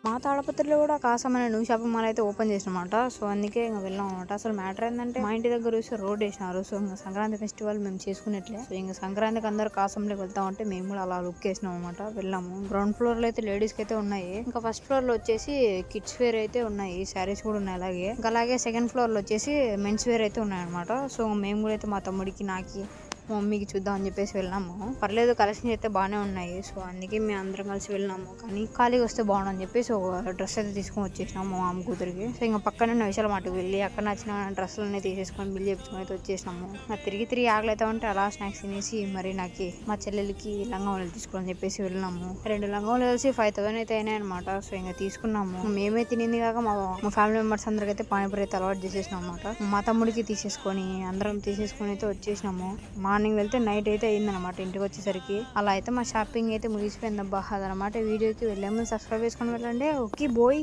మా తాడపత్రిలో కూడా కాసం అనే న్యూ షాపింగ్ మాల్ అయితే ఓపెన్ చేసినమాట. సో అందుకే ఇంకా వెళ్ళాం అనమాట. అసలు మ్యాటర్ ఏంటంటే మా ఇంటి దగ్గర చూసి రోడ్ వేసినారు. సో ఇంకా సంక్రాంతి ఫెస్టివల్ మేము చేసుకున్నట్లే. సో ఇంకా సంక్రాంతికి అందరు కాసంలోకి వెళ్తామంటే మేము కూడా అలా లుక్ వేసినాం అనమాట. వెళ్ళాము. గ్రౌండ్ ఫ్లోర్ లో అయితే లేడీస్ కి అయితే ఉన్నాయి. ఇంకా ఫస్ట్ ఫ్లోర్ లో వచ్చేసి కిడ్స్ వేర్ అయితే ఉన్నాయి. శారీస్ కూడా ఉన్నాయి. అలాగే సెకండ్ ఫ్లోర్ లో వచ్చేసి మెన్స్ వేర్ అయితే ఉన్నాయి అనమాట. సో మేము కూడా అయితే మా తమ్ముడికి నాకి మా మమ్మీకి చూద్దాం అని చెప్పేసి వెళ్ళాము. పర్లేదు కలెక్షన్ అయితే బాగానే ఉన్నాయి. సో అందుకే మేము అందరం కలిసి వెళ్ళినాము. కానీ ఖాళీగా వస్తే బాగుండని చెప్పేసి ఒక డ్రెస్ అయితే తీసుకొని వచ్చేసినాము మా మామ కూతురికి. సో ఇంకా పక్కన విశాల మాటకు వెళ్ళి అక్కడ నచ్చిన డ్రెస్సులు అన్నీ తీసేసుకొని బిల్ చేపించుకొని అయితే వచ్చేసినాము. తిరిగి ఆకలి ఉంటే అలా స్నాక్స్ తినేసి మరి నాకు మా చెల్లెలకి లంగావోలు తీసుకోవాలని చెప్పేసి వెళ్ళినాము. 2 లంగావోలు కలిసి 5,000 అయితే అయినాయి అనమాట. సో ఇంకా తీసుకున్నాము. మేమే తినింది కాక మా ఫ్యామిలీ మెంబర్స్ అందరికైతే పానీపూరి అయితే అలవాటు చేసేసినాం అనమాట. మా తమ్ముడికి తీసేసుకొని అందరం తీసేసుకొని అయితే వచ్చేసినాము. మార్నింగ్ వెళ్తే నైట్ అయితే అయిందనమాట ఇంటికి వచ్చేసరికి. అలా అయితే మా షాపింగ్ అయితే ముగిసిపోయింది. అబ్బా అదనమాట వీడియోకి వెళ్ళాము. సబ్స్క్రైబ్ చేసుకొని వెళ్ళండి. ఓకే బోయ్.